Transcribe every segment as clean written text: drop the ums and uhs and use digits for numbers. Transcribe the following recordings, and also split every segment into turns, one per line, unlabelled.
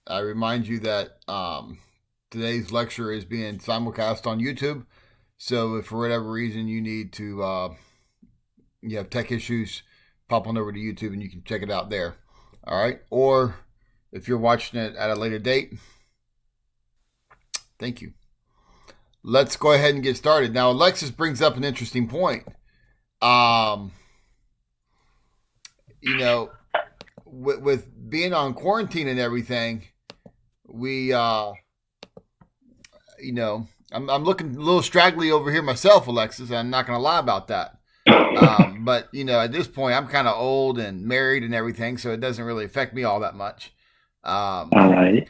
I remind you that today's lecture is being simulcast on YouTube. So if for whatever reason you need to, you have tech issues, pop on over to YouTube and you can check it out there. All right. Or if you're watching it at a later date, thank you. Let's go ahead and get started. Now, Alexis brings up an interesting point. Um, you know, with being on quarantine and everything, we I'm looking a little straggly over here myself, Alexis. I'm not going to lie about that. But at this point, I'm kind of old and married and everything, so it doesn't really affect me all that much.
All right.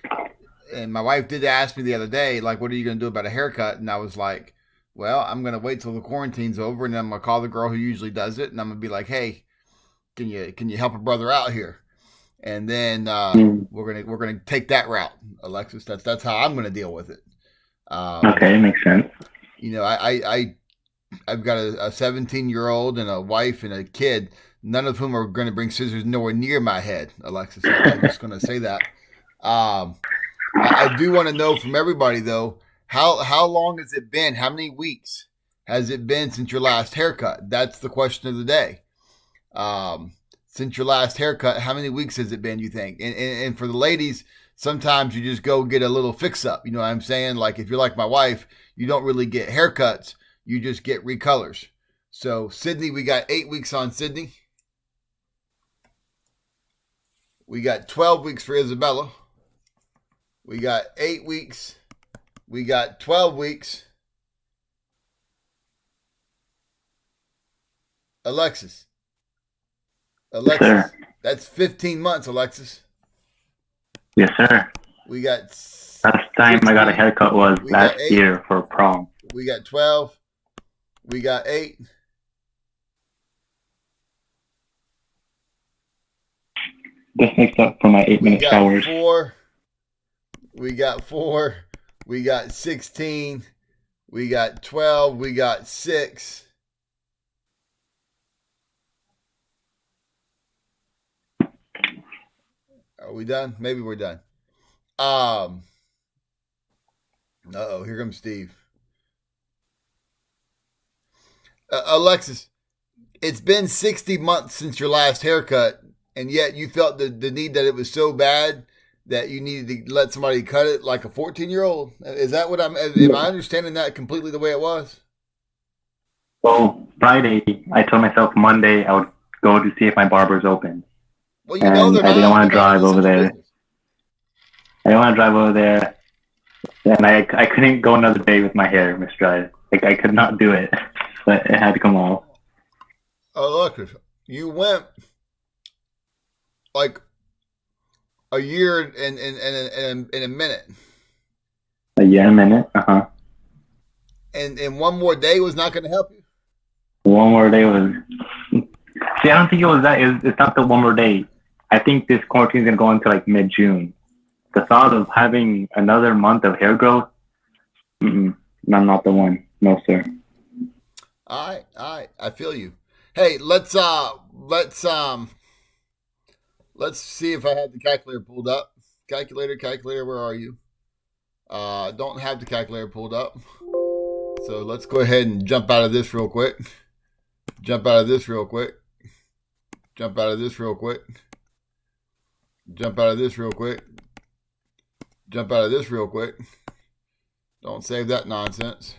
And my wife did ask me the other day, like, what are you going to do about a haircut? And I was like, well, I'm going to wait till the quarantine's over, and then I'm going to call the girl who usually does it, and I'm going to be like, hey, can you help a brother out here? And then
Mm,
we're gonna take that route, Alexis. That's how I'm going to deal with it. Um,
okay, makes sense.
I've got a 17-year-old and a wife and a kid, none of whom are going to bring scissors nowhere near my head, Alexis. I'm just going to say that. Um, I do want to know from everybody though, how long has it been? How many weeks has it been since your last haircut? That's the question of the day. Um, since your last haircut, how many weeks has it been? You think? And for the ladies, sometimes you just go get a little fix up. You know what I'm saying? Like if you're like my wife, you don't really get haircuts; you just get recolors. So Sydney, we got 8 weeks on Sydney. We got 12 weeks for Isabella. We got 8 weeks. We got 12 weeks. Alexis.
Yes, sir.
Alexis. That's 15 months, Alexis.
Yes, sir.
We got
Last time I got a
16.
haircut was
We got
last
8.
year for prom.
We got 12. We got 8.
This makes up for my 8
We
minute
got
showers.
4. We got 4. We got 16. We got 12. We got 6. Are we done? Maybe we're done. Um, oh, here comes Steve. Alexis, it's been 60 months since your last haircut, and yet you felt the need that it was so bad that you needed to let somebody cut it like a 14-year-old. Is that what am I understanding that completely the way it was?
So Friday, I told myself Monday I would go to see if my barber's open,
Well,
and
they're
I didn't
not.
want
They're
to
not
drive
an
over
essential
there.
business.
I didn't want to drive over there, and I couldn't go another day with my hair misdried. Like I could not do it, but it had to come off.
Alexis, you went like a year and a minute,
A year and a minute.
and one more day was not going to help you.
One more day was. See, I don't think it was that. It's not the one more day. I think this quarantine is gonna go into like mid June. The thought of having another month of hair growth, I'm not the one. No, sir.
I feel you. Hey, let's see if I have the calculator pulled up. Calculator, where are you? Don't have the calculator pulled up. So let's go ahead and jump out of this real quick. Jump out of this real quick. Jump out of this real quick. Jump out of this real quick. Jump out of this real quick. Don't save that nonsense.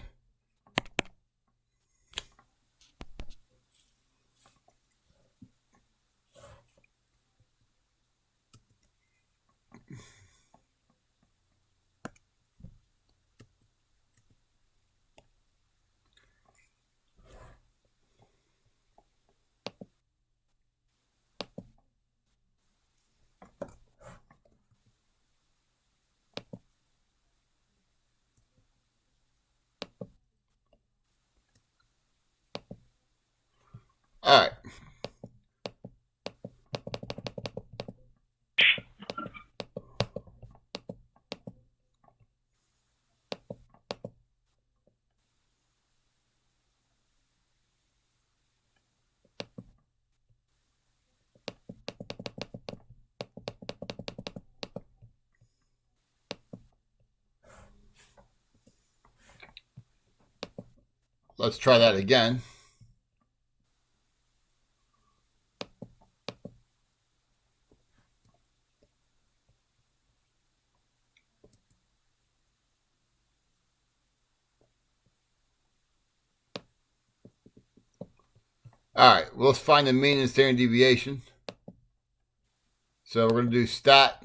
All right. let's try that again. All right, well, let's find the mean and standard deviation. So we're going to do stat.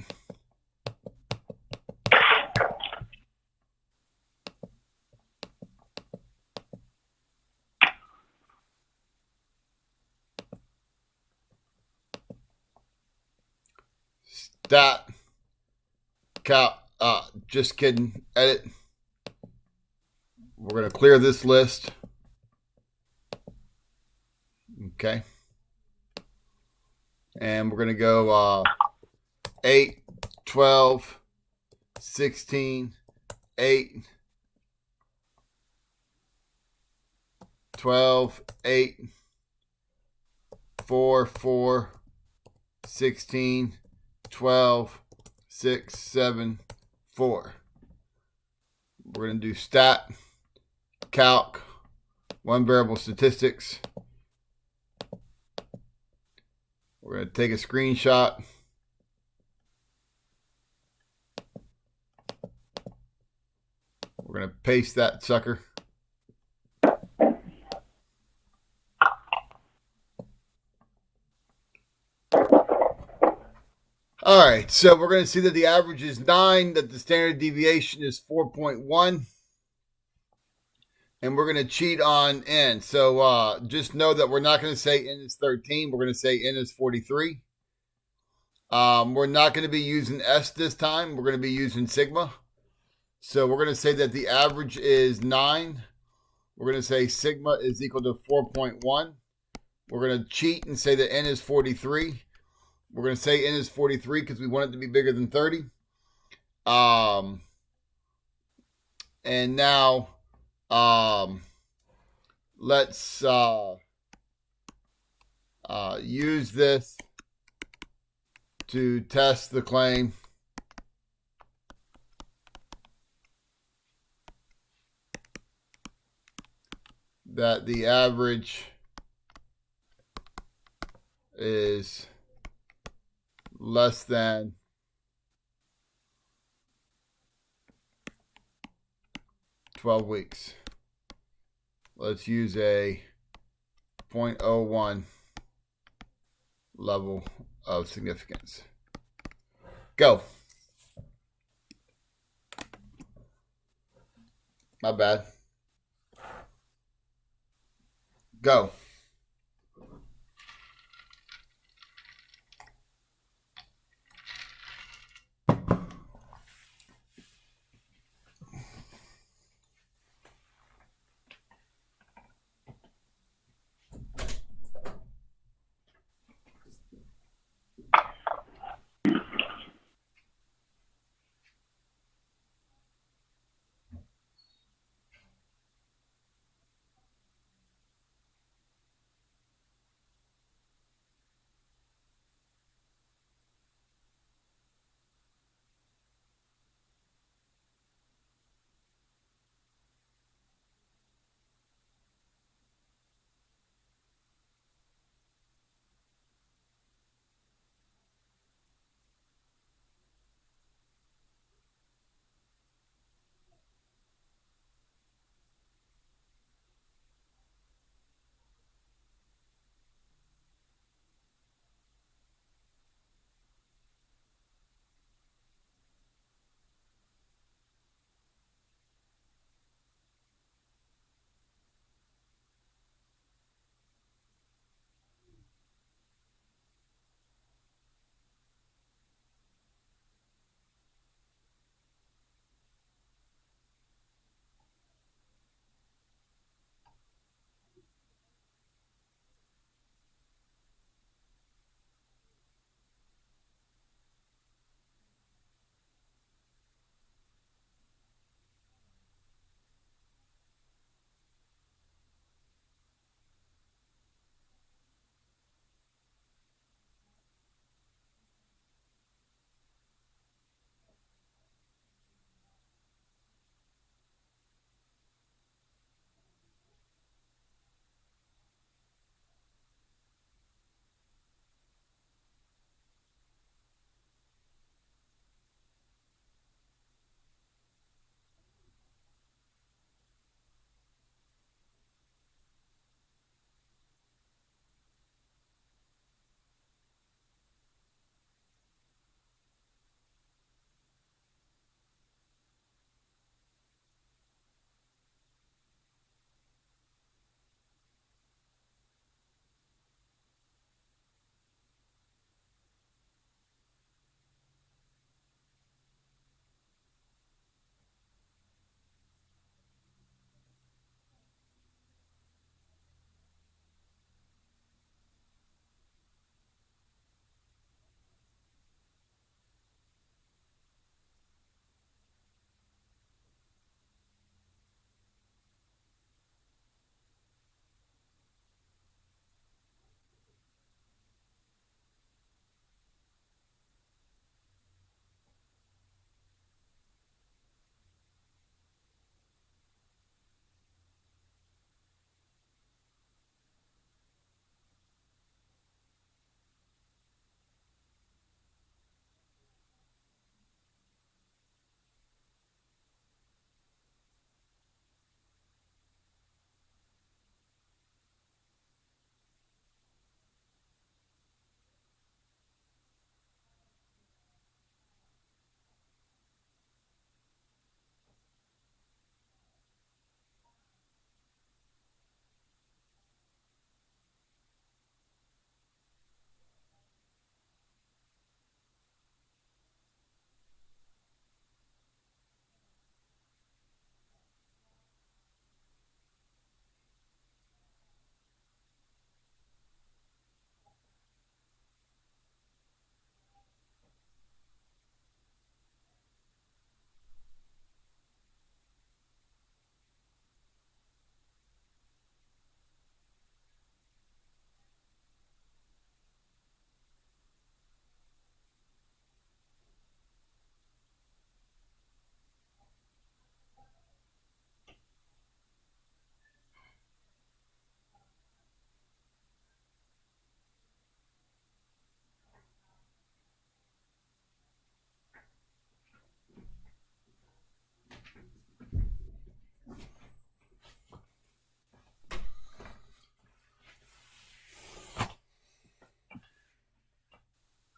Stat. Count. Just kidding. Edit. We're going to clear this list. Okay. And we're going to go 8, 12, 16, 8, 12, 8, 4, 4, 16, 12, 6, 7, 4. We're going to do stat, calc, one variable statistics. We're going to take a screenshot. We're going to paste that sucker. All right, so we're going to see that the average is 9, that the standard deviation is 4.1. And we're going to cheat on n. So just know that we're not going to say n is 13. We're going to say n is 43. We're not going to be using S this time. We're going to be using sigma. So we're going to say that the average is 9. We're going to say sigma is equal to 4.1. We're going to cheat and say that n is 43. We're going to say n is 43 because we want it to be bigger than 30. And now let's use this to test the claim that the average is less than 12 weeks. Let's use a 0.01 level of significance. Go. My bad. Go.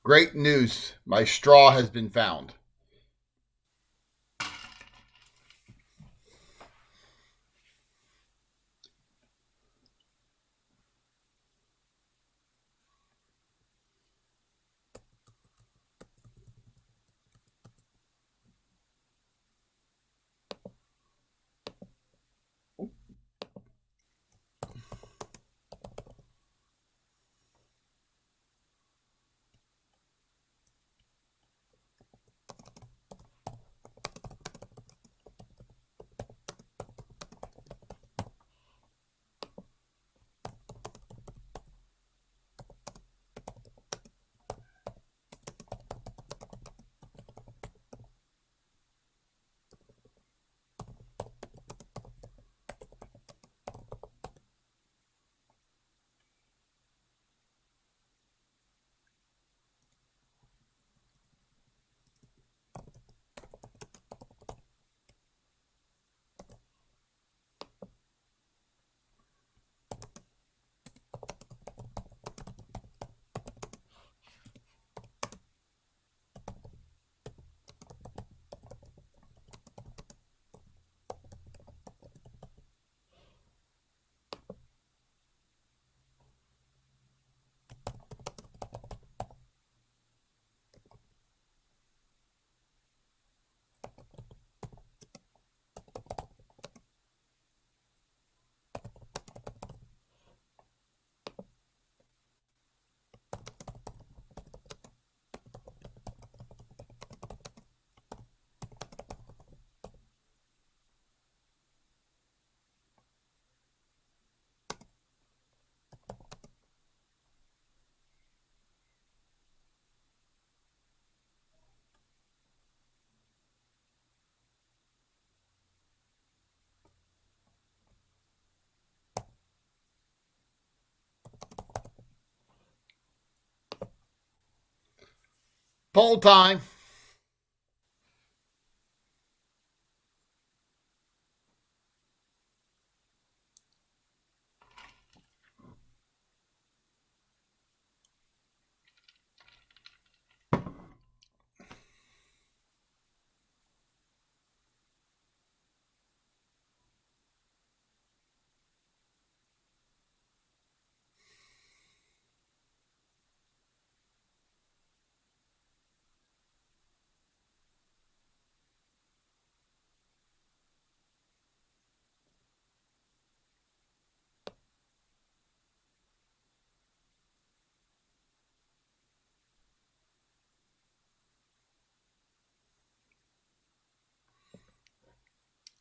Great news. My straw has been found. Poll time.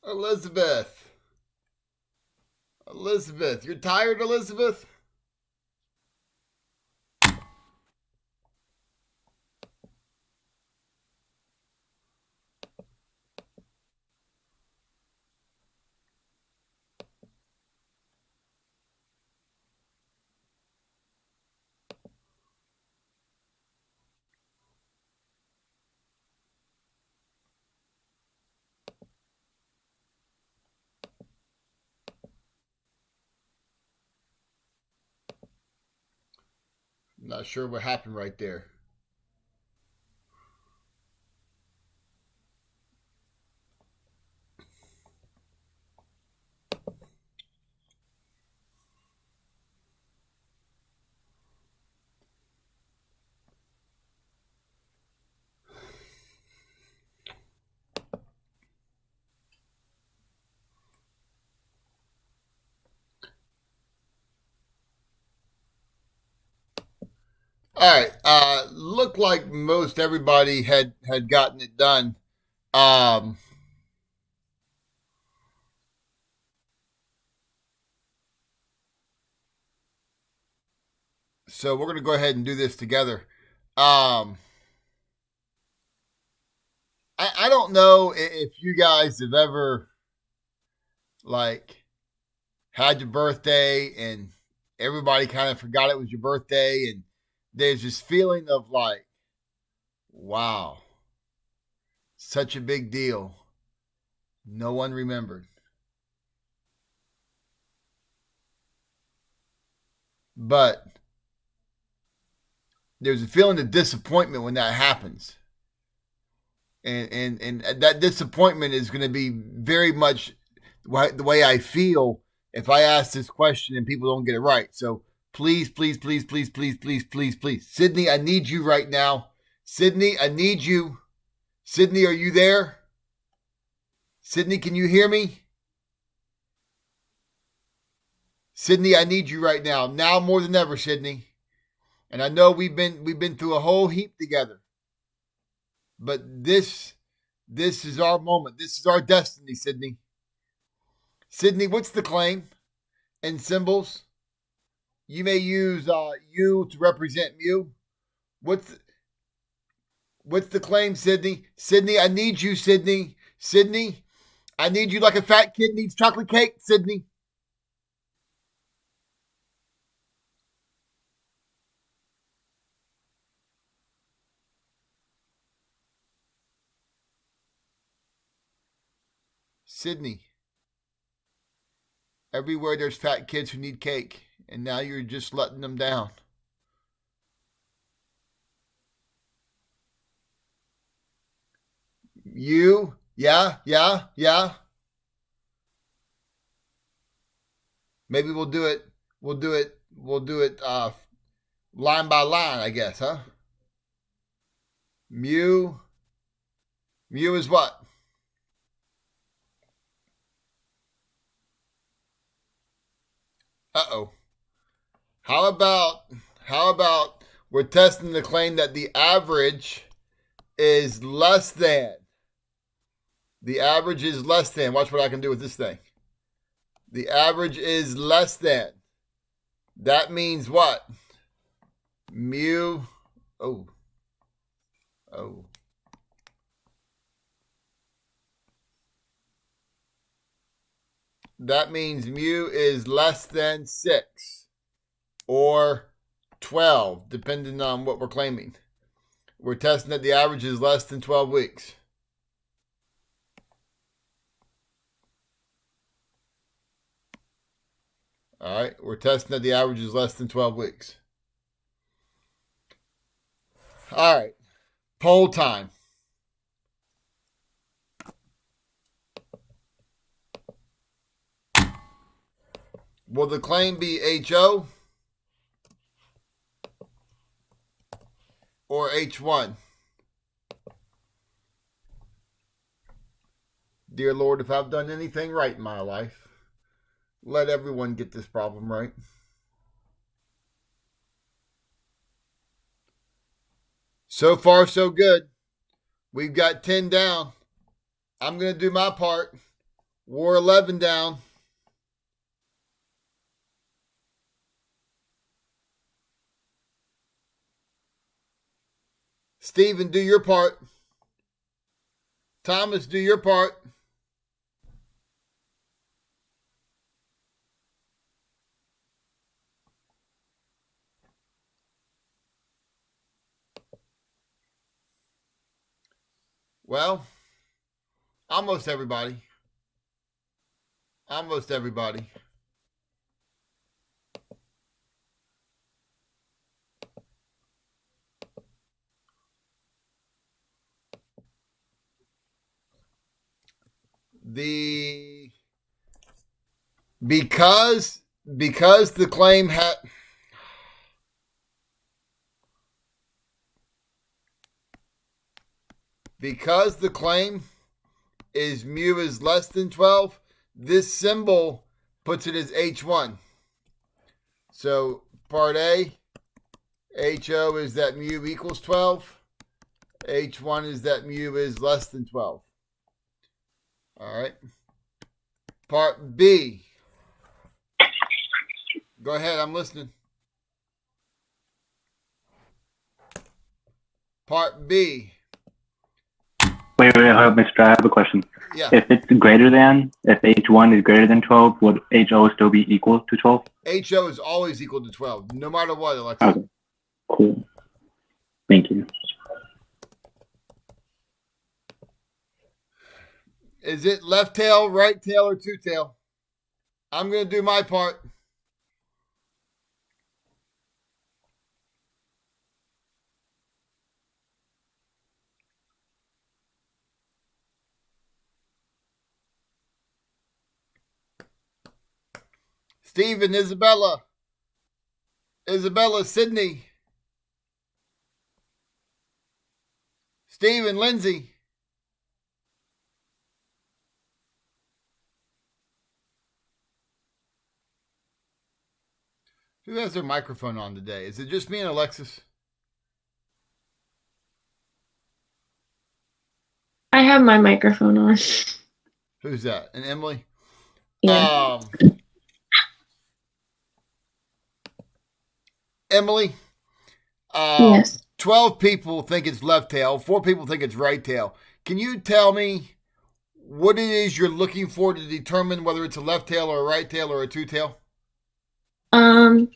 Elizabeth. Elizabeth. You're tired, Elizabeth? I'm not sure what happened right there. All right. Looked like most everybody had gotten it done. Um, so we're gonna go ahead and do this together. Um, I don't know if you guys have ever like had your birthday and everybody kind of forgot it was your birthday, and there's this feeling of like, wow, such a big deal. No one remembered. But there's a feeling of disappointment when that happens. And that disappointment is going to be very much the way I feel if I ask this question and people don't get it right. So please, please, please, please, please, please, please, please. Sydney, I need you right now. Sydney, I need you. Sydney, are you there? Sydney, can you hear me? Sydney, I need you right now. Now more than ever, Sydney. And I know we've been through a whole heap together. But this is our moment. This is our destiny, Sydney. Sydney, what's the claim and symbols? You may use U to represent mu. What's the claim, Sydney? Sydney, I need you, Sydney. Sydney, I need you like a fat kid needs chocolate cake, Sydney. Sydney, everywhere there's fat kids who need cake, and now you're just letting them down. You, yeah. Maybe we'll do it. Line by line, I guess, huh? Mu is what? Uh-oh. How about we're testing the claim that the average is less than. The average is less than. Watch what I can do with this thing. The average is less than. That means what? Mu. Oh. That means mu is less than 6 or 12, depending on what we're claiming. We're testing that the average is less than 12 weeks. All right, we're testing that the average is less than 12 weeks. All right, poll time. Will the claim be HO or H1? Dear Lord, if I've done anything right in my life, let everyone get this problem right. So far, so good. We've got 10 down. I'm going to do my part. We're 11 down. Stephen, do your part. Thomas, do your part. Well, almost everybody. Almost everybody. Because the claim had because the claim is mu is less than 12, this symbol puts it as H1. So part A, HO is that mu equals 12. H1 is that mu is less than 12. All right. Part B. Go ahead, I'm listening. Part B.
Wait, Mr. I have a question.
Yeah.
If H1 is greater than 12, would HO still be equal to 12?
HO is always equal to 12, no matter what, Alexa.
Okay. Cool. Thank you.
Is it left tail, right tail, or two tail? I'm going to do my part. Stephen, Isabella, Sydney, Stephen, Lindsay. Who has their microphone on today? Is it just me and Alexis?
I have my microphone on.
Who's that? And Emily?
Yeah.
Emily?
Yes.
12 people think it's left tail. 4 people think it's right tail. Can you tell me what it is you're looking for to determine whether it's a left tail or a right tail or a two tail?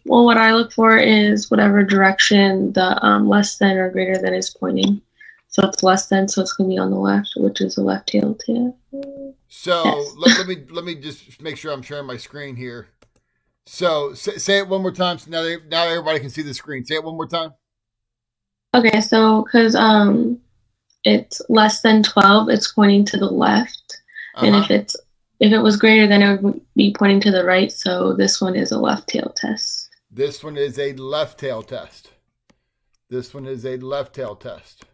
Well, what I look for is whatever direction the less than or greater than is pointing. So it's less than, so it's going to be on the left, which is a left tail tail.
So
Yes.
let me just make sure I'm sharing my screen here. So say it one more time. So now everybody can see the screen. Say it one more time.
Okay, so because it's less than 12, it's pointing to the left, and if it was greater, then it would be pointing to the right. So this one is a left tail test.
This one is a left tail test. This one is a left tail test.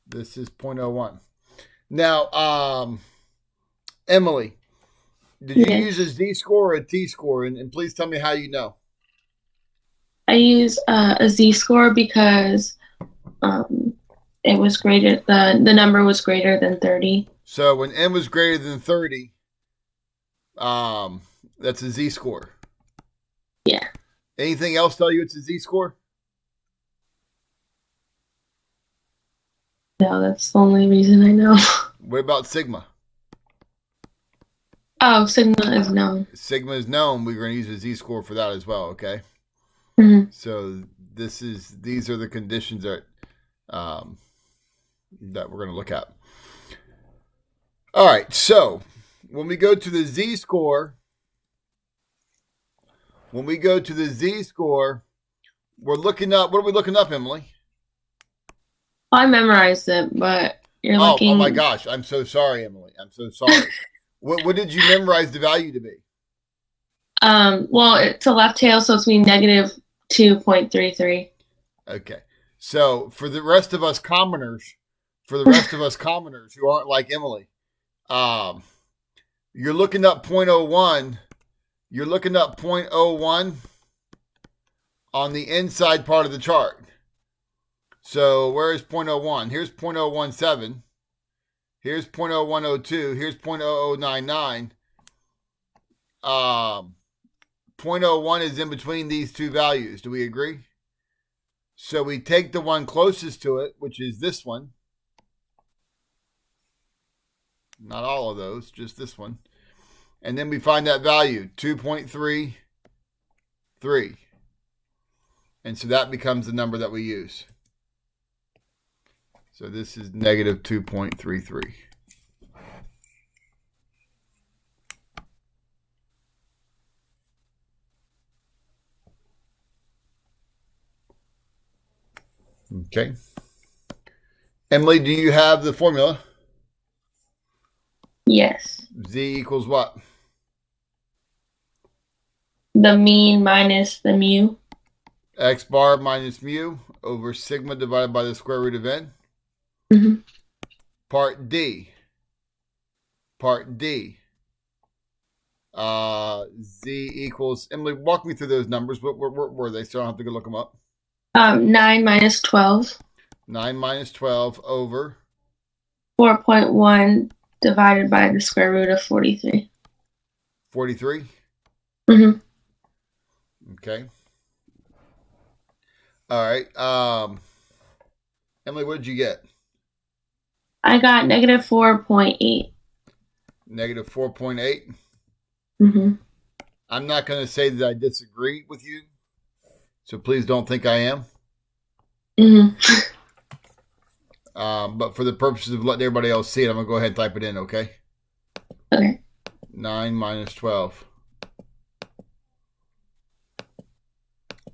This is 0.01. Now, Emily, did you use a Z-score or a T-score? And please tell me how you know.
I use a Z-score because it was greater. The number was greater than 30.
So when N was greater than 30, that's a Z-score.
Yeah.
Anything else tell you it's a Z-score?
No, that's the only reason I know.
What about sigma?
Oh, sigma is known.
Sigma is known. We're going to use a Z-score for that as well, okay?
Mm-hmm.
So these are the conditions that that we're going to look at. All right, so when we go to the Z-score, we're looking up. What are we looking up, Emily?
I memorized it, but you're looking.
Oh my gosh! I'm so sorry, Emily. I'm so sorry. What did you memorize the value to be?
Well, it's a left tail, so it's going to be -2.33.
Okay. So for the rest of us commoners who aren't like Emily, you're looking up 0.01. You're looking up 0.01 on the inside part of the chart. So where is 0.01? Here's 0.017. Here's 0.0102. Here's 0.0099. 0.01 is in between these two values. Do we agree? So we take the one closest to it, which is this one. Not all of those, just this one. And then we find that value, 2.33. And so that becomes the number that we use. So this is -2.33. Okay. Emily, do you have the formula?
Yes.
Z equals what?
The mean minus the mu.
X bar minus mu over sigma divided by the square root of n.
Mm-hmm.
Part D. Z equals, Emily, walk me through those numbers. What were they? So I don't have to go look them up.
9 minus 12.
9 minus 12 over
4.1 divided by the square root of 43.
43?
Mm-hmm.
Okay. All right. Emily, what did you get?
I got -4.8.
-4.8?
Mm-hmm.
I'm not going to say that I disagree with you, so please don't think I am.
Mm-hmm.
But for the purposes of letting everybody else see it, I'm going to go ahead and type it in, okay?
Okay.
9 minus 12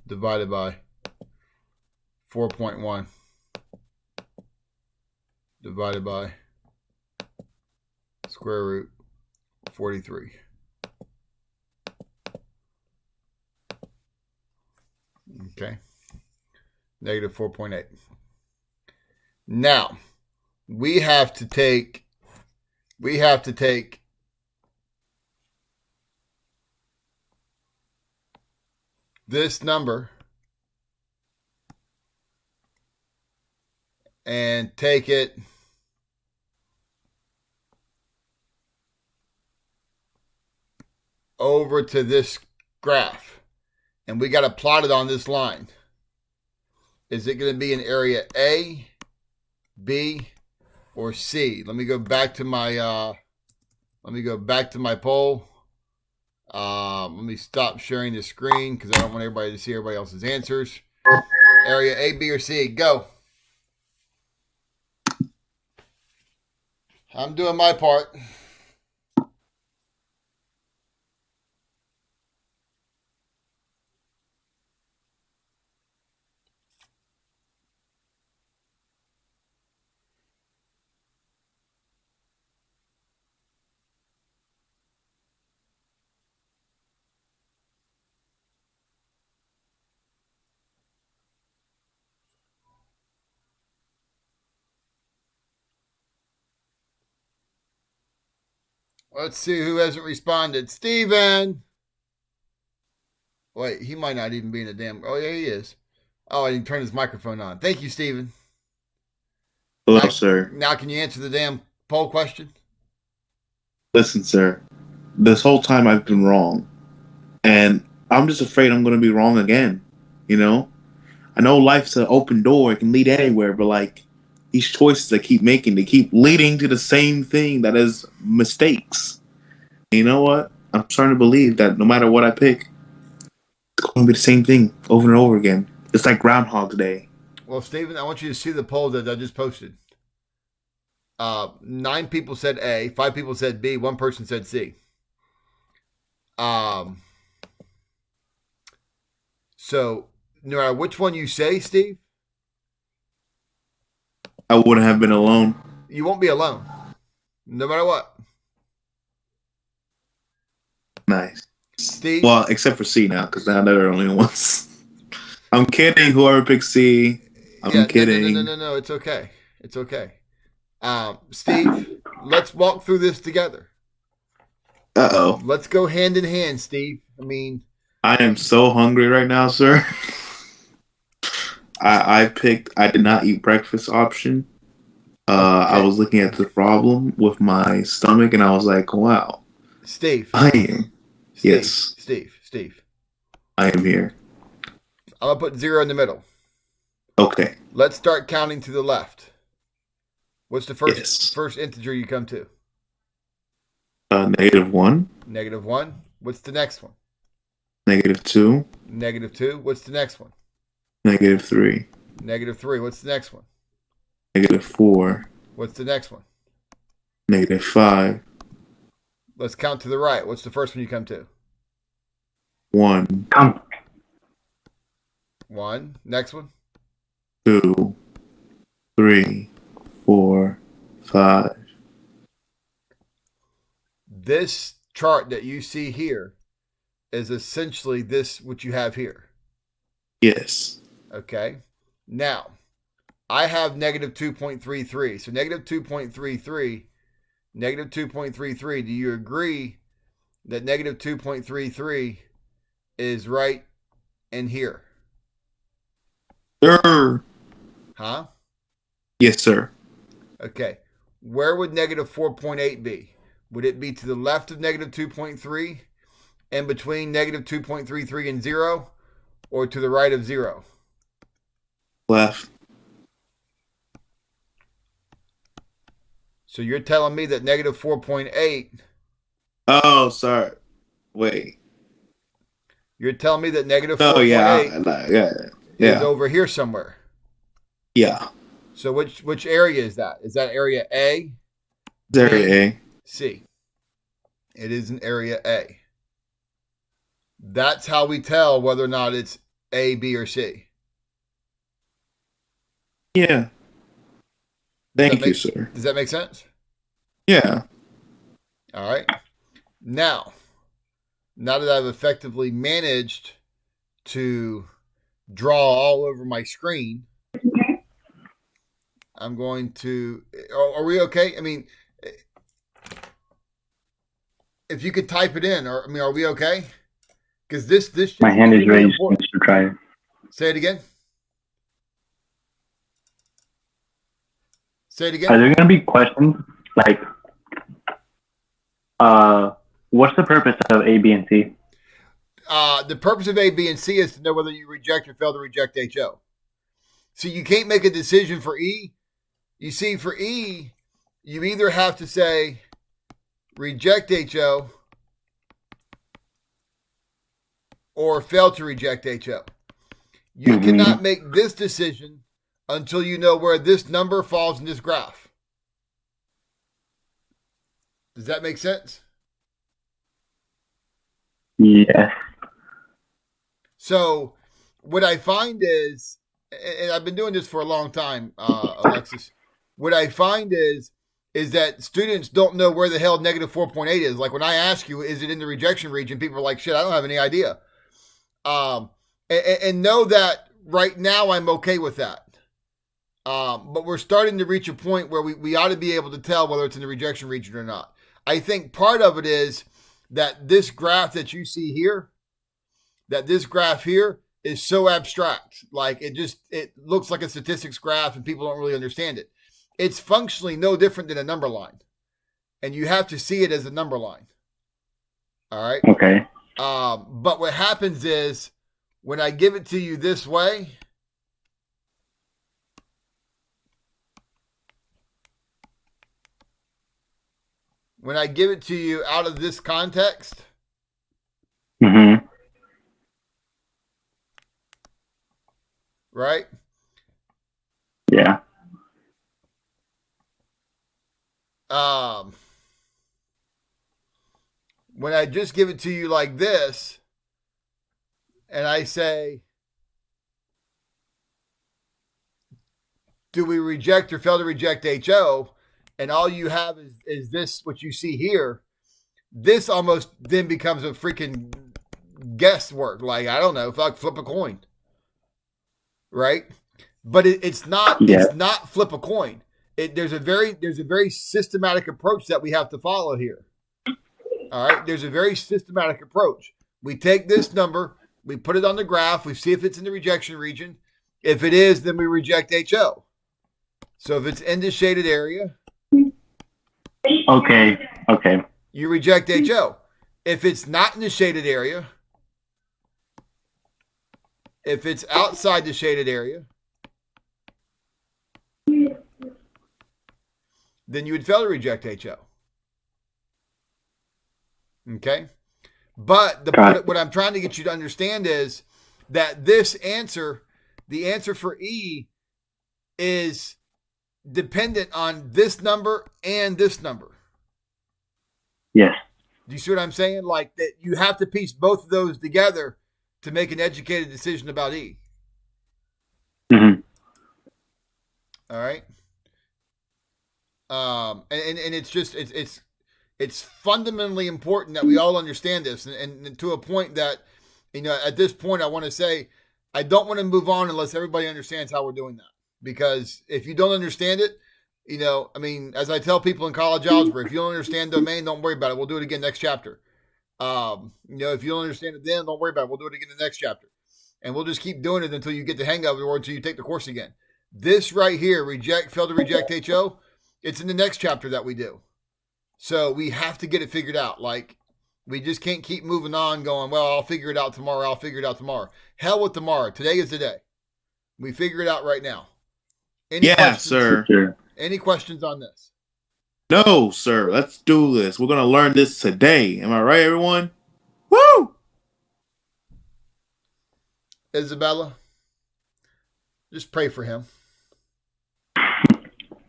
divided by 4.1 divided by square root 43. Okay. Negative 4.8. Now, we have to take this number and take it over to this graph. And we got to plot it on this line. Is it going to be in area A, B, or C? Let me go back to my poll. Let me stop sharing the screen because I don't want everybody to see everybody else's answers. Area A, B, or C. Go. I'm doing my part. Let's see who hasn't responded. Steven! Wait, he might not even be in the damn... Oh, yeah, he is. Oh, I didn't turn his microphone on. Thank you, Steven.
Hello, sir.
Now can you answer the damn poll question?
Listen, sir. This whole time I've been wrong. And I'm just afraid I'm going to be wrong again. You know? I know life's an open door. It can lead anywhere. But, like, these choices I keep making, they keep leading to the same thing that is mistakes. And you know what? I'm starting to believe that no matter what I pick, it's going to be the same thing over and over again. It's like Groundhog Day.
Well, Steven, I want you to see the poll that I just posted. 9 people said A, 5 people said B, 1 person said C. So, no matter which one you say, Steve,
I wouldn't have been alone.
you won't be alone. No matter what.
Nice.
Steve?
Well, except for C now, because now they're the only ones. I'm kidding. Whoever picks C, I'm kidding.
No. It's okay. It's okay. Steve, let's walk through this together.
Uh-oh.
Let's go hand in hand, Steve. I mean...
I am so hungry right now, sir. I did not eat breakfast option. Okay. I was looking at the problem with my stomach, and I was like, wow.
Steve.
I am. Yes.
Steve.
I am here.
I'm going to put 0 in the middle.
Okay.
Let's start counting to the left. What's the first integer you come to?
-1.
-1. What's the next one?
-2.
-2. What's the next one?
-3.
-3. What's the next one?
-4.
What's the next one?
-5.
Let's count to the right. What's the first one you come to?
1.
1. Next one?
2, 3, 4, 5.
This chart that you see here is essentially this, what you have here.
Yes.
Okay. Now, I have -2.33. So -2.33, do you agree that -2.33 is right in here?
Sir.
Huh?
Yes, sir.
Okay. Where would -4.8 be? Would it be to the left of -2.3 and between -2.33 and 0, or to the right of 0?
Left.
So you're telling me that -4.8...
Oh, sorry. Wait.
You're telling me that -4.8
yeah.
is over here somewhere.
Yeah.
So which area is that? Is that area A,
It's area A.
C? It is in area A. That's how we tell whether or not it's A, B, or C.
Yeah. Thank you, sir.
Does that make sense?
Yeah.
All right. Now that I've effectively managed to draw all over my screen, I'm going to. Are we okay? I mean, if you could type it in, or I mean, are we okay? Because this.
My hand is raised, Mr. Drier.
Say it again. Say it again.
Are there going to be questions like, what's the purpose of A, B, and C?
The purpose of A, B, and C is to know whether you reject or fail to reject HO. So you can't make a decision for E. You see, for E, you either have to say reject HO or fail to reject HO. You cannot make this decision until you know where this number falls in this graph. Does that make sense?
Yes.
So what I find is, and I've been doing this for a long time, Alexis, what I find is that students don't know where the hell negative 4.8 is. Like when I ask you, is it in the rejection region? People are like, shit, I don't have any idea. And know that right now I'm okay with that. But we're starting to reach a point where we ought to be able to tell whether it's in the rejection region or not. I think part of it is that this graph that you see here, is so abstract. Like it looks like a statistics graph and people don't really understand it. It's functionally no different than a number line. And you have to see it as a number line. All right.
Okay.
But what happens is when I give it to you this way, when I give it to you out of this context, right?
Yeah.
When I just give it to you like this, and I say, do we reject or fail to reject HO? And all you have is this, what you see here. This almost then becomes a freaking guesswork. Like, I don't know, if I flip a coin. Right? But it's not it's not flip a coin. There's a very systematic approach that we have to follow here. All right, there's a very systematic approach. We take this number, we put it on the graph, we see if it's in the rejection region. If it is, then we reject HO. So if it's in the shaded area,
okay,
you reject HO. If it's not in the shaded area, if it's outside the shaded area, then you would fail to reject HO. Okay? But what I'm trying to get you to understand is that this answer, the answer for E, is dependent on this number and this number.
Yes.
Do you see what I'm saying? Like that you have to piece both of those together to make an educated decision about E.
Mm-hmm.
All right. And it's just it's fundamentally important that we all understand this, and to a point that, you know, at this point I want to say I don't want to move on unless everybody understands how we're doing that. Because if you don't understand it, you know, I mean, as I tell people in college algebra, if you don't understand domain, don't worry about it. We'll do it again next chapter. You know, if you don't understand it then, don't worry about it. We'll do it again in the next chapter. And we'll just keep doing it until you get the hang of it or until you take the course again. This right here, fail to reject HO, it's in the next chapter that we do. So we have to get it figured out. Like, we just can't keep moving on going, well, I'll figure it out tomorrow. Hell with tomorrow. Today is the day. We figure it out right now. Any questions?
Sir.
Sure.
Any questions on this?
No, sir. Let's do this. We're going to learn this today. Am I right, everyone? Woo!
Isabella, just pray for him.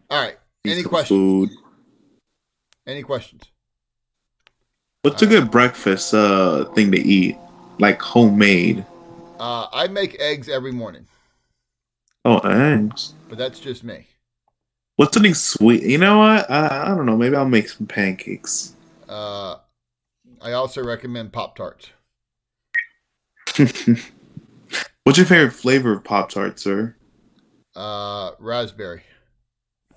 All right.
Eat
Any
some
questions?
food.
Any questions?
What's
All
a
right.
good breakfast thing to eat? Like homemade.
I make eggs every morning,
Oh, eggs.
but that's just me.
What's something sweet? You know what? I don't know. Maybe I'll make some pancakes.
Uh, I also recommend Pop Tarts.
What's your favorite flavor of Pop Tart, sir?
Raspberry.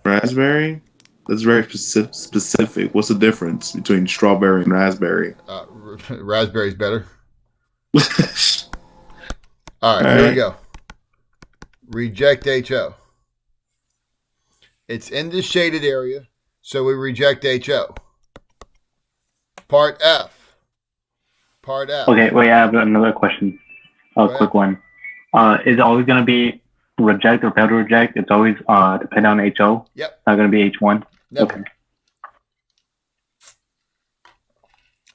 Raspberry? That's very specific. What's the difference between strawberry and raspberry?
Raspberry's better.
All
All right, here we
right.
go. Reject HO. It's in the shaded area, so we reject HO. Part F. Part F.
Okay, wait, I have another question. A quick one. Is it always going to be reject or fail to reject? It's always depend on HO?
Yep.
Not going to be H1?
Never.
Okay.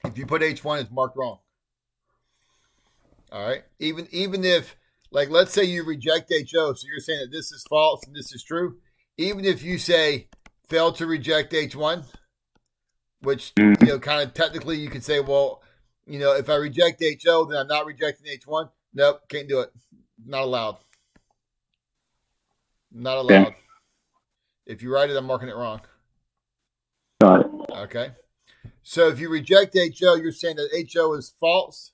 If you put H1, it's marked wrong. All right. Even if, like, let's say you reject HO, so you're saying that this is false and this is true. Even if you say fail to reject H1, which, kind of technically you could say, well, if I reject HO, then I'm not rejecting H1. Nope, can't do it. Not allowed. Not allowed.
Okay.
If you write it, I'm marking it wrong.
Got it.
Okay. So if you reject HO, you're saying that HO is false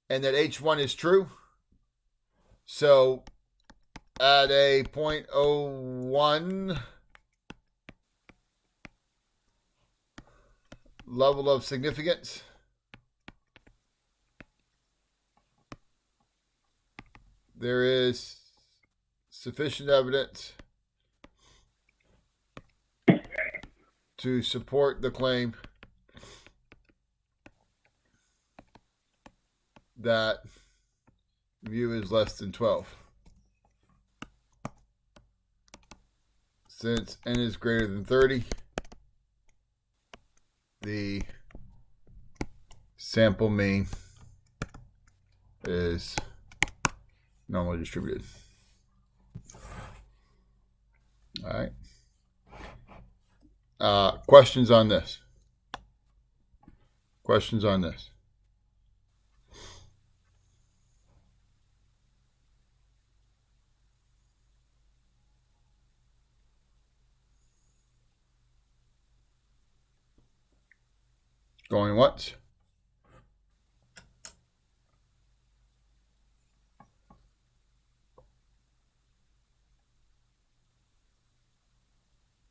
and that H1 is true. So at a 0.01 level of significance, there is sufficient evidence to support the claim that mu is less than 12. Since n is greater than 30, the sample mean is normally distributed. All right. Questions on this? Questions on this? Going once?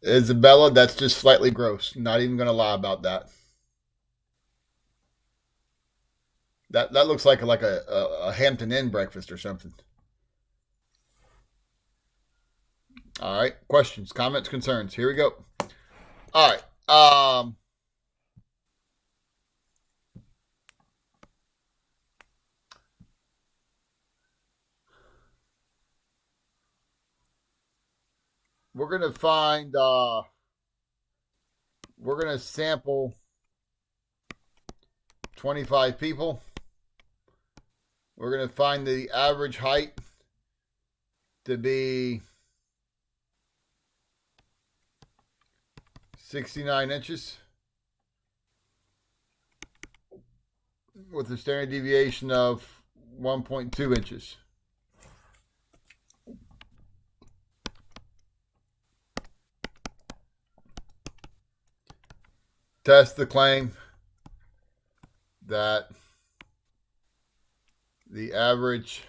Isabella, that's just slightly gross. Not even going to lie about that. That looks like a Hampton Inn breakfast or something. All right. Questions, comments, concerns. Here we go. All right. We're going to find, we're going to sample 25 people. We're going to find the average height to be 69 inches with a standard deviation of 1.2 inches. Test the claim that the average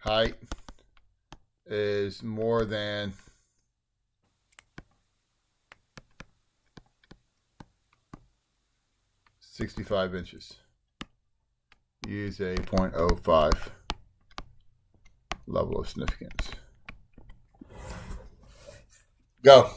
height is more than 65 inches. Use a 0.05 level of significance. Go.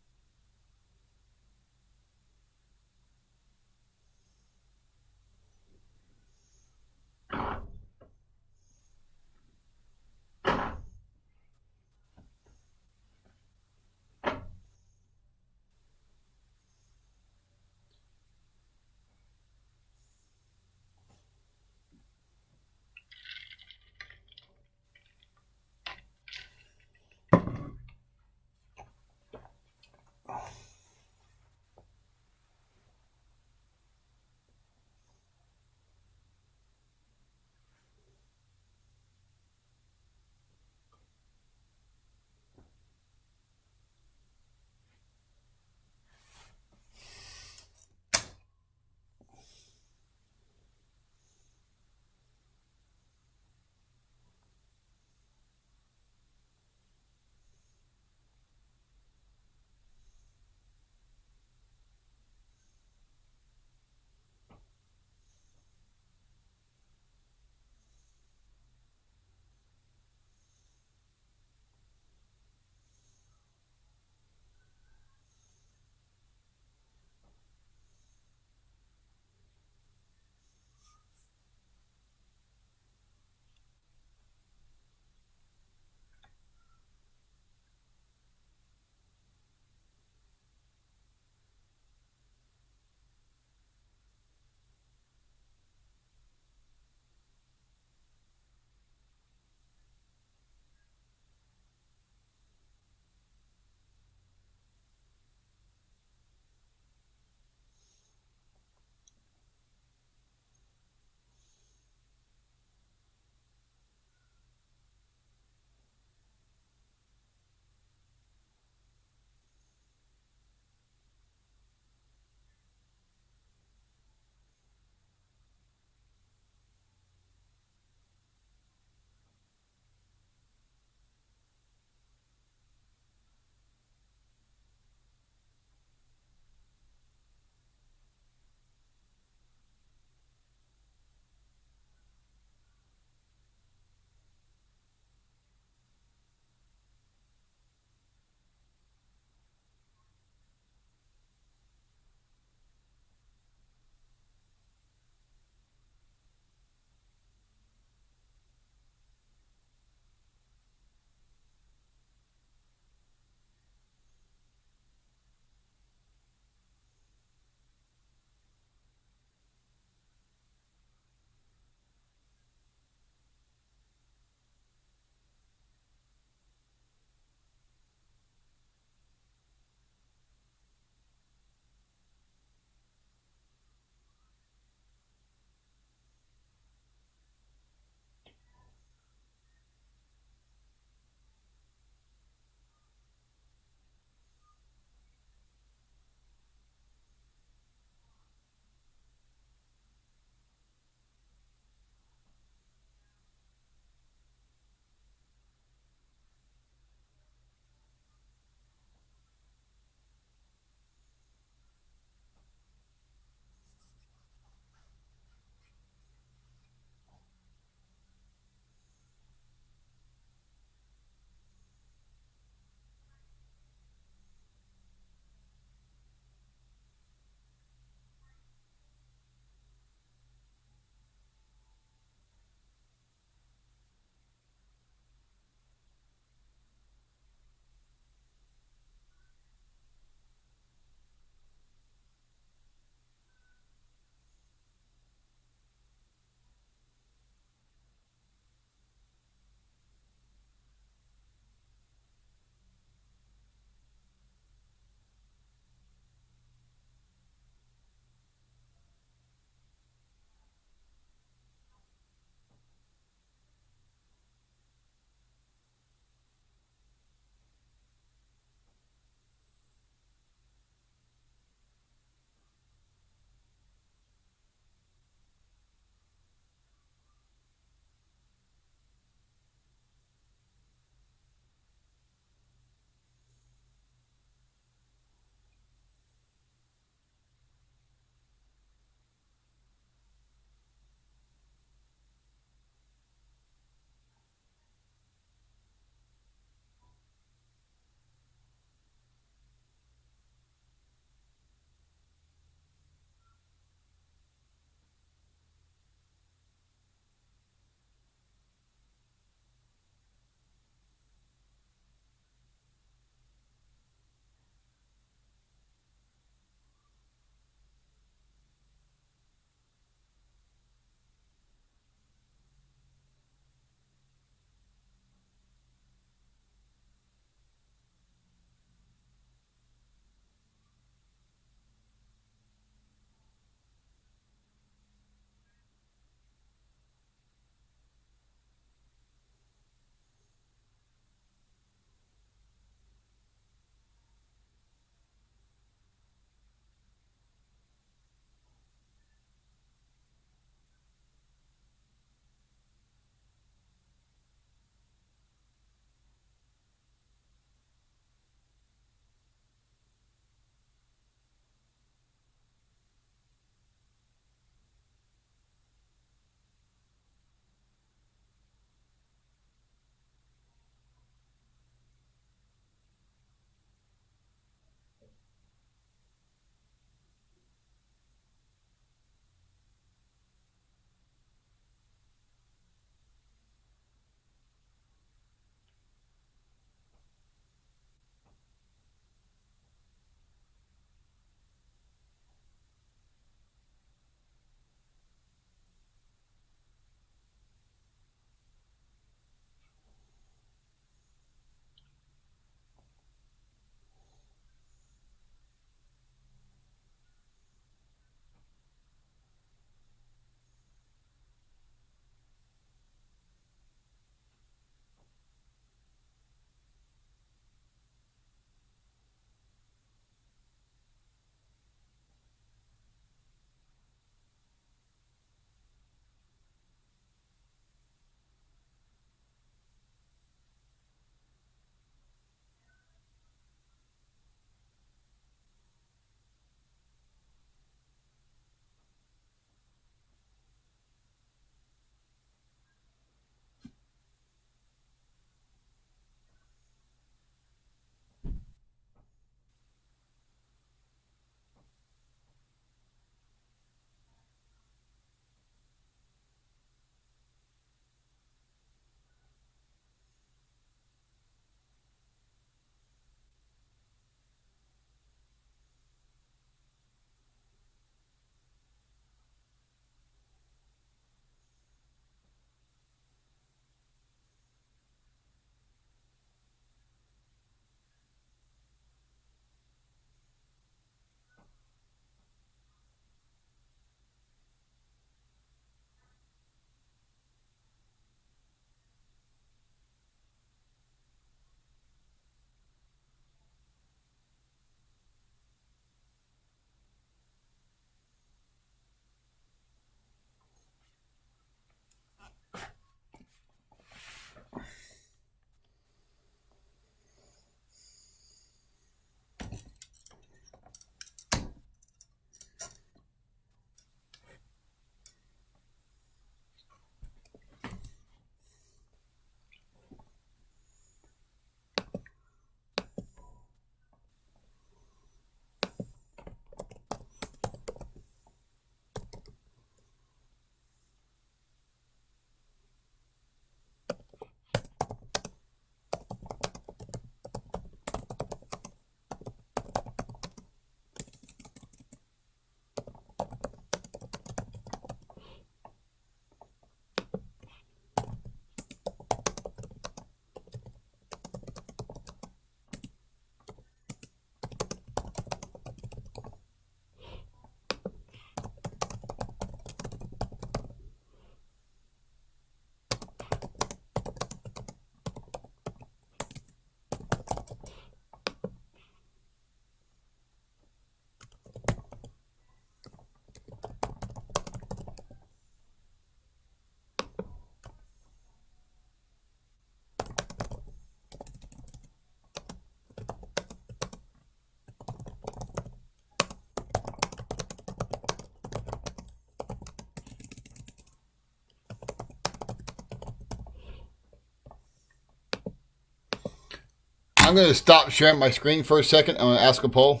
I'm going to stop sharing my screen for a second. I'm going to ask a poll.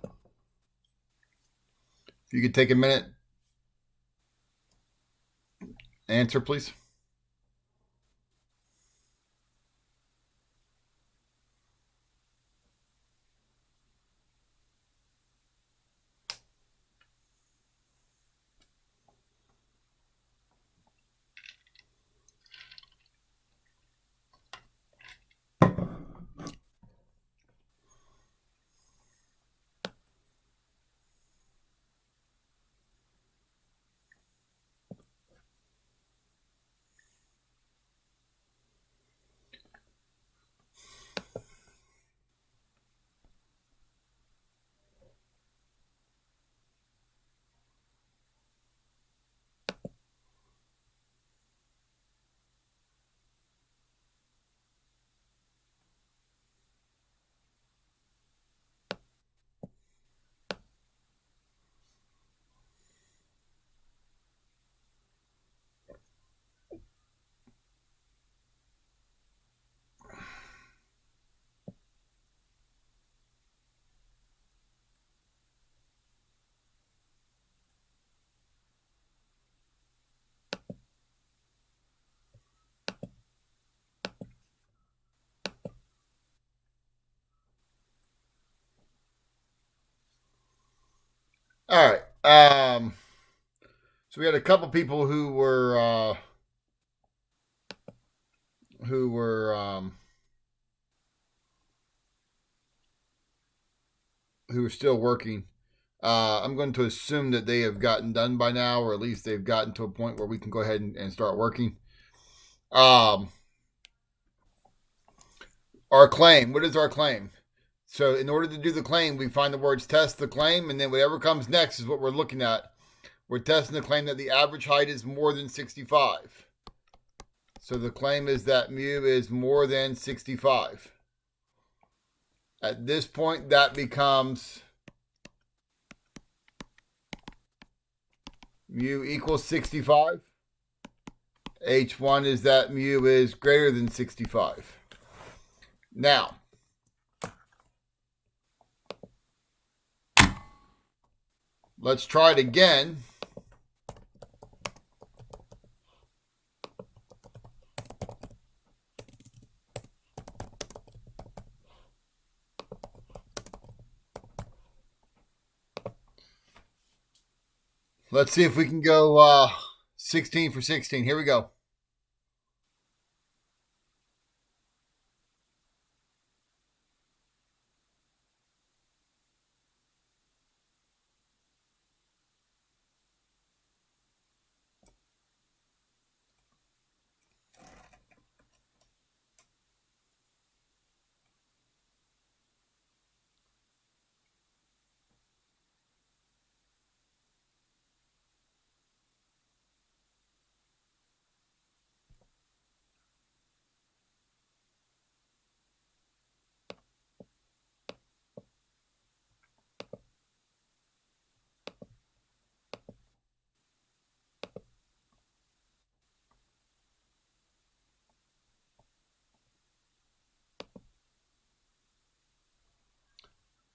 If you could take a minute. Answer, please. All right. So we had a couple people who were who were still working. I'm going to assume that they have gotten done by now, or at least they've gotten to a point where we can go ahead and start working. Our claim. What is our claim? So in order to do the claim, we find the words test the claim, and then whatever comes next is what we're looking at. We're testing the claim that the average height is more than 65. So the claim is that mu is more than 65. At this point, that becomes mu equals 65. H1 is that mu is greater than 65. Now, let's try it again. Let's see if we can go 16 for 16. Here we go.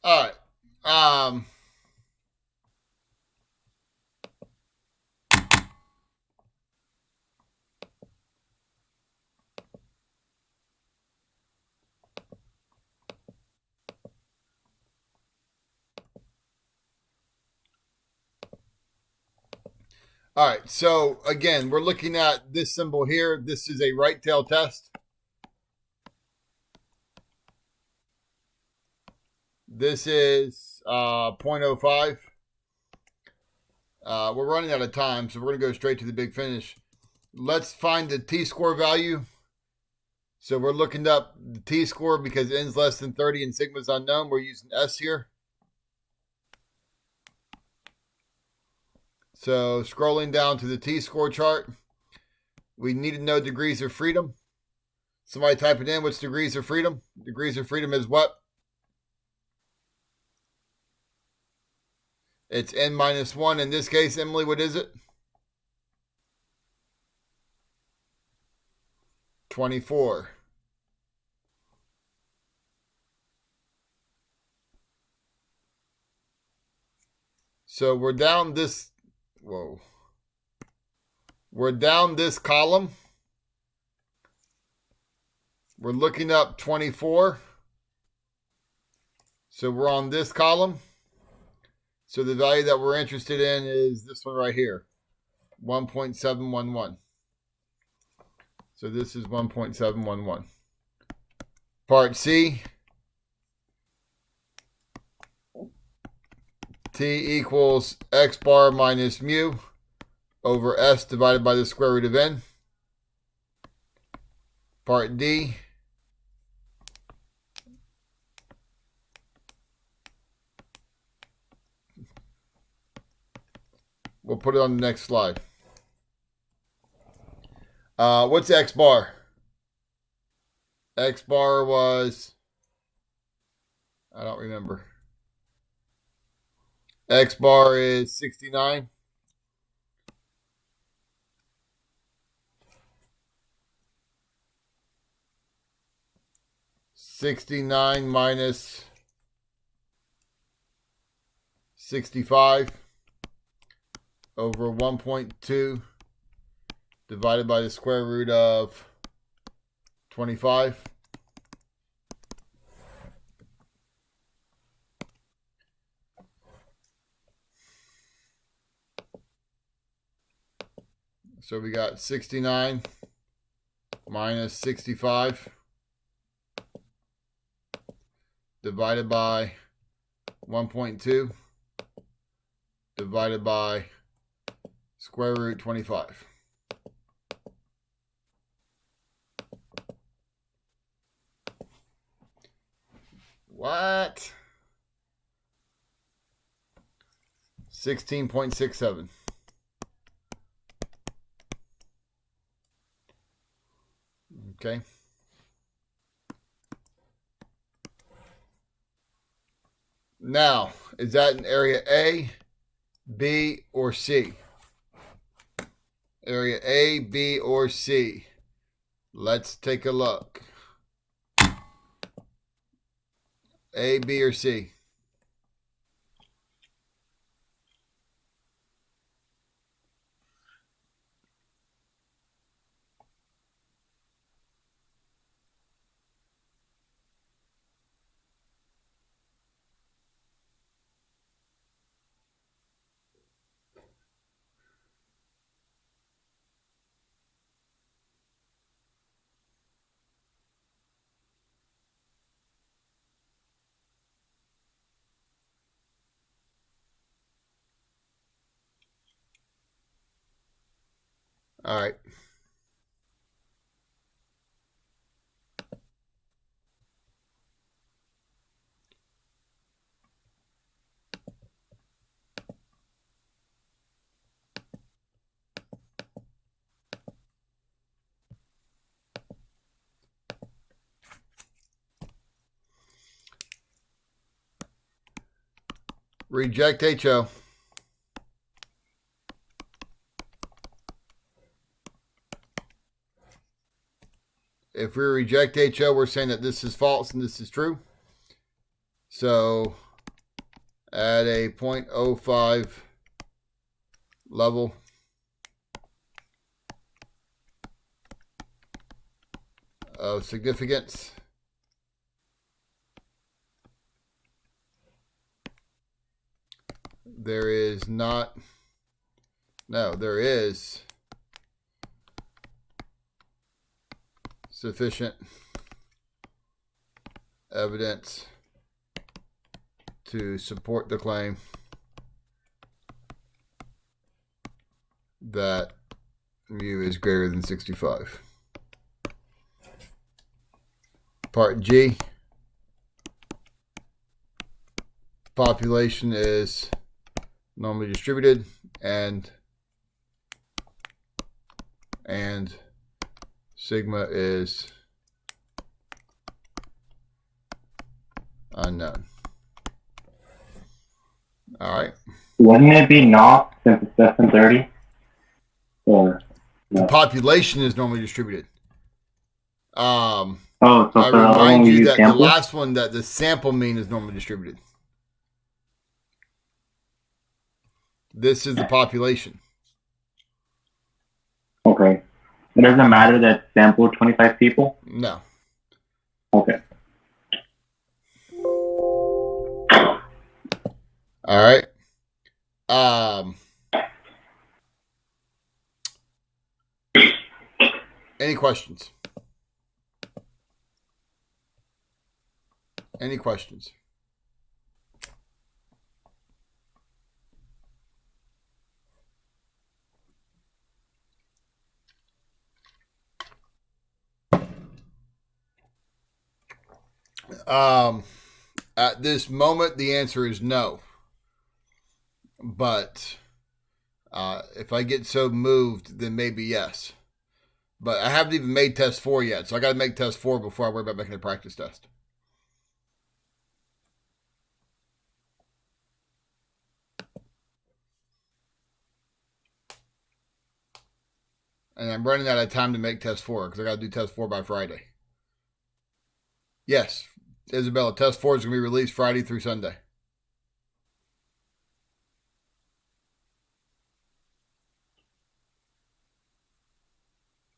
All right. All right. So again, we're looking at this symbol here. This is a right tail test. This is 0.05. We're running out of time, so we're going to go straight to the big finish. Let's find the t-score value. So we're looking up the t-score because n's less than 30 and sigma's unknown. We're using S here. So scrolling down to the t-score chart, we need to know degrees of freedom. Somebody type it in. What's degrees of freedom? Degrees of freedom is what? It's n minus 1. In this case, Emily, what is it? 24. So we're down this. Whoa. We're down this column. We're looking up 24. So we're on this column. So the value that we're interested in is this one right here, 1.711. So this is 1.711. Part C, T equals X bar minus mu over S divided by the square root of N. Part D, we'll put it on the next slide. What's X bar? X bar was, I don't remember. X bar is 69. $69 minus 65 over 1.2 divided by the square root of 25. So we got 69 minus 65 divided by 1.2 divided by square root 25. What? 16.67. Okay. Now, is that in area A, B, or C? Area A, B, or C? Let's take a look. A, B, or C? All right. Reject HO. If we reject HO, we're saying that this is false and this is true. So at a 0.05 level, of significance, there is sufficient evidence to support the claim that mu is greater than 65. Part G, population is normally distributed and sigma is unknown. All right.
Wouldn't it be not since it's less than 30? Or no?
The population is normally distributed.
So
I remind you that the last one, that the sample mean is normally distributed. This is the population.
Okay. It doesn't matter that sampled 25 people?
No.
Okay.
All right. Any questions? Any questions? At this moment, the answer is no. But if I get so moved, then maybe yes. But I haven't even made test 4 yet, so I got to make test 4 before I worry about making a practice test. And I'm running out of time to make test 4 because I got to do test 4 by Friday. Yes, Isabella, test 4 is going to be released Friday through Sunday.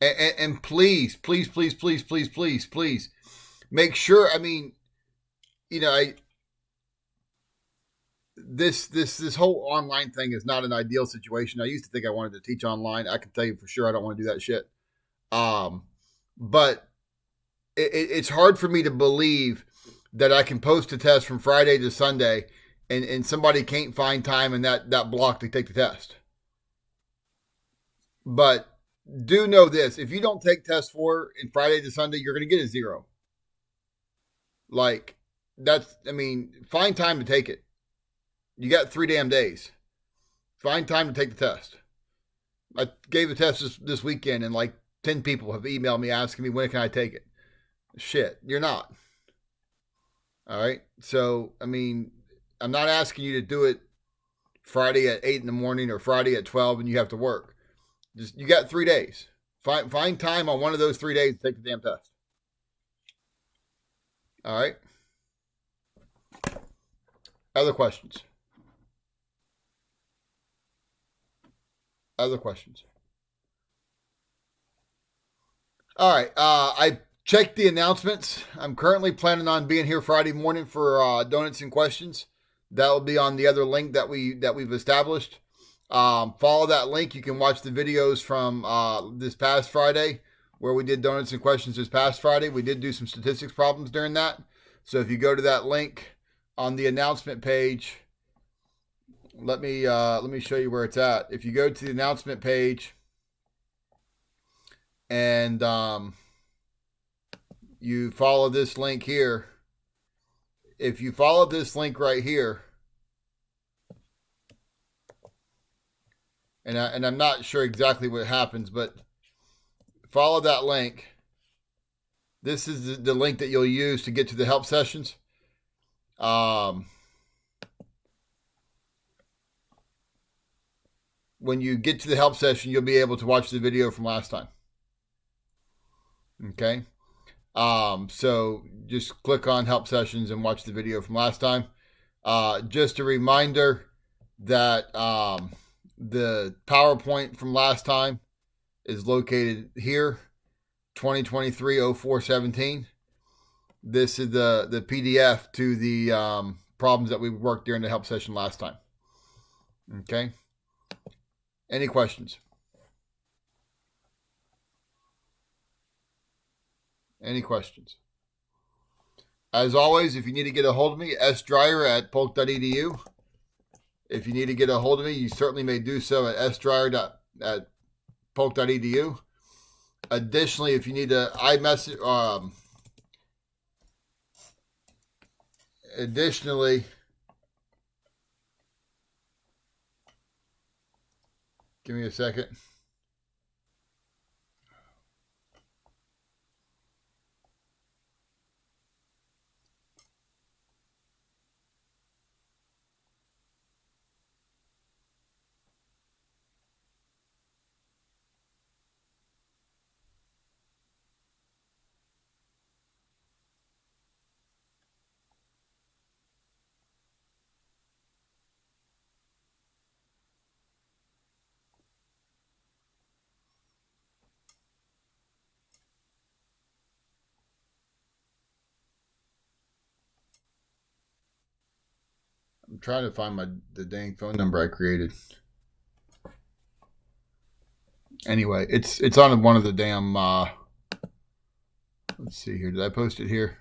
And please, please, please, please, please, please, please, make sure. I mean, you know, this whole online thing is not an ideal situation. I used to think I wanted to teach online. I can tell you for sure I don't want to do that shit. But it's hard for me to believe that I can post a test from Friday to Sunday and somebody can't find time in that block to take the test. But do know this: if you don't take test 4 in Friday to Sunday, you're going to get a 0. Like, find time to take it. You got 3 damn days. Find time to take the test. I gave the test this weekend, and like 10 people have emailed me asking me when can I take it. Shit, you're not. All right. So, I'm not asking you to do it Friday at 8 in the morning or Friday at 12 and you have to work. Just, you got 3 days. Find time on one of those 3 days to take the damn test. All right. Other questions? Other questions? All right. I checked the announcements. I'm currently planning on being here Friday morning for donuts and questions. That will be on the other link that we've established. Follow that link. You can watch the videos from this past Friday where we did donuts and questions this past Friday. We did do some statistics problems during that. So if you go to that link on the announcement page, let me show you where it's at. If you go to the announcement page and you follow this link here, if you follow this link right here, and I'm not sure exactly what happens, but follow that link. This is the link that you'll use to get to the help sessions. When you get to the help session, you'll be able to watch the video from last time. Okay. So just click on help sessions and watch the video from last time. Just a reminder that the PowerPoint from last time is located here, 2023-04-17. This is the PDF to the problems that we worked during the help session last time. Okay. Any questions? Any questions? As always, if you need to get a hold of me, sdrier@polk.edu. If you need to get a hold of me, you certainly may do so at sdrier@polk.edu. Additionally, if you need to iMessage, additionally, give me a second. I'm trying to find the dang phone number I created. Anyway, it's on one of the damn. Let's see here. Did I post it here?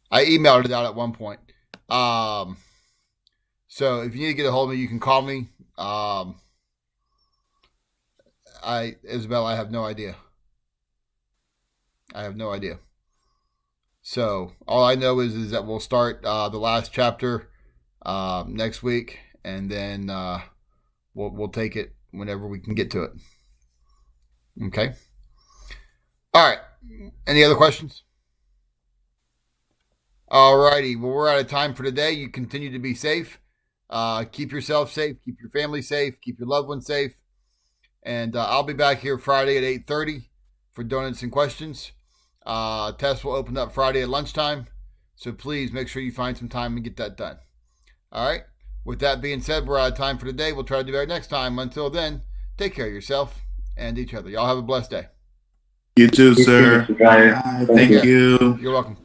I emailed it out at one point. So if you need to get a hold of me, you can call me. Isabel, I have no idea. So all I know is that we'll start the last chapter next week, and then we'll take it whenever we can get to it. Okay. All right. Any other questions? All righty. Well, we're out of time for today. You continue to be safe. Keep yourself safe. Keep your family safe. Keep your loved ones safe. And I'll be back here Friday at 8:30 for donuts and questions. Test will open up Friday at lunchtime. So please make sure you find some time and get that done. All right. With that being said, we're out of time for today. We'll try to do better next time. Until then, take care of yourself and each other. Y'all have a blessed day.
You too, sir. Thank you.
You're welcome.